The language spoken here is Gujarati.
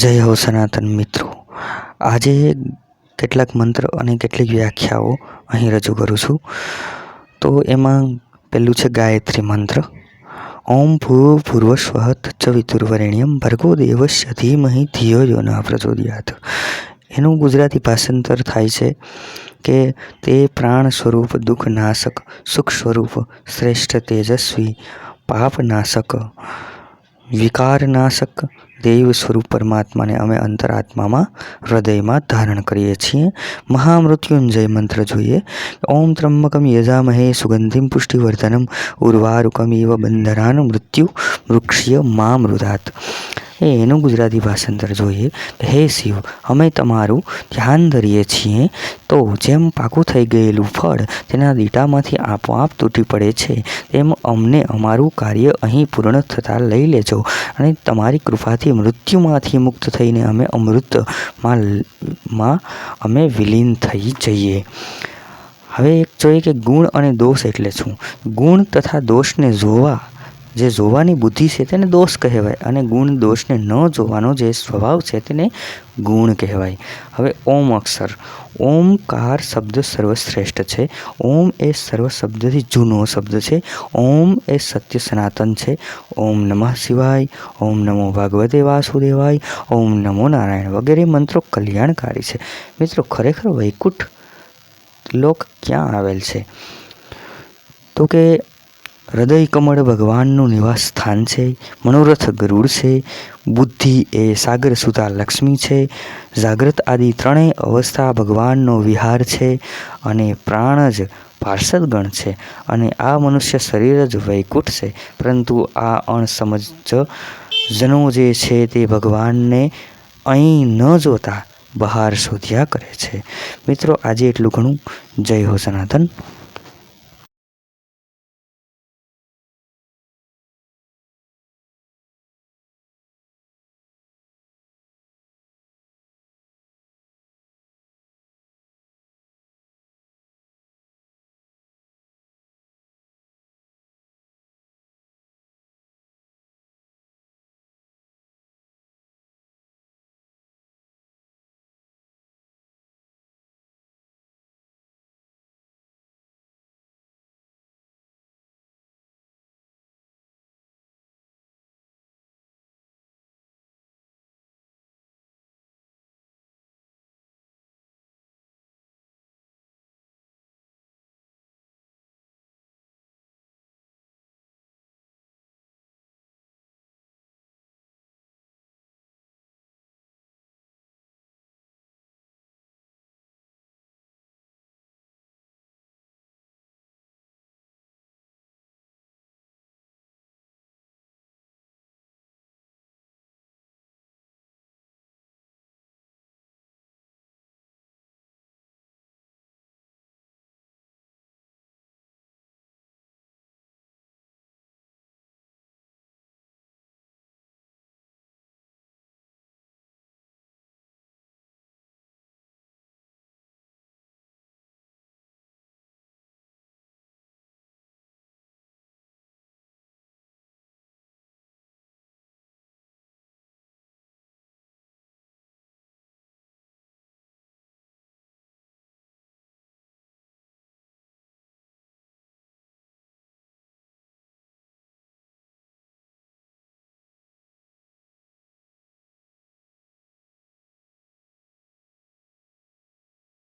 જય હો સનાતન મિત્રો। આજે કેટલાક મંત્ર અને કેટલીક વ્યાખ્યાઓ અહીં રજૂ કરું છું। તો એમાં પહેલું છે ગાયત્રી મંત્ર। ઓમ ભૂર્ભુવસ્વઃ તત્સવિતુર્વરેણ્યમ ભર્ગો દેવસ્ય ધીમહિ ધિયો યો નઃ પ્રચોદયાત। એનું ગુજરાતી ભાષાંતર થાય છે કે તે પ્રાણ સ્વરૂપ, દુઃખ નાશક, સુખ સ્વરૂપ, શ્રેષ્ઠ, તેજસ્વી, પાપ નાશક, વિકાર નાશક દેવ સ્વરૂપ પરમાત્માને અમે અંતરાત્મામાં હૃદયમાં ધારણ કરીએ છીએ। મહામૃત્યુંજય મંત્ર જોઈએ। ઓમ ત્રંબકમ યજામહે સુગંધિમ પુષ્ટિવર્ધનમ ઉર્વારુકમિવ બંધનાન મૃત્યુ વૃક્ષ્ય મામૃતાત। એનું ગુજરાતી ભાષાંતર જોઈએ। હે શિવ, અમે તમારું ધ્યાન ધરીએ છીએ તો જેમ પાકું થઈ ગયેલું ફળ તેના દીટામાંથી આપોઆપ તૂટી પડે છે, તેમ અમને અમારું કાર્ય અહીં પૂર્ણ થતાં લઈ લેજો અને તમારી કૃપાથી મૃત્યુમાંથી મુક્ત થઈને અમે અમૃતમાં અમે વિલીન થઈ જઈએ। હવે એક જોઈએ કે ગુણ અને દોષ એટલે શું। ગુણ તથા દોષને જોવાની બુદ્ધિ છે તેને દોષ કહેવાય અને ગુણ દોષને ન જોવાનો જે સ્વભાવ છે તેને ગુણ કહેવાય। હવે ઓમ અક્ષર, ઓમકાર શબ્દ સર્વશ્રેષ્ઠ છે। ઓમ એ સર્વ શબ્દથી જૂનો શબ્દ છે। ઓમ એ સત્ય સનાતન છે। ઓમ નમઃ શિવાય, ઓમ નમો ભગવતે વાસુદેવાય, ઓમ નમો નારાયણ વગેરે મંત્રો કલ્યાણકારી છે। મિત્રો, ખરેખર વૈકુંઠ લોક ક્યાં આવેલ છે? તો કે હૃદય કમળ ભગવાનનું નિવાસ સ્થાન છે। મનોરથ ગરુડ છે। બુદ્ધિ એ સાગર સુતા લક્ષ્મી છે। જાગ્રત આદિ ત્રણેય અવસ્થા ભગવાનનો વિહાર છે અને પ્રાણ જ પાર્ષદગણ છે અને આ મનુષ્ય શરીર જ વૈકુંઠ છે। પરંતુ આ અણસમજ જનો જે છે તે ભગવાનને અહીં ન જોતા બહાર શોધ્યા કરે છે। મિત્રો, આજે એટલું ઘણું। જય હો સનાતન।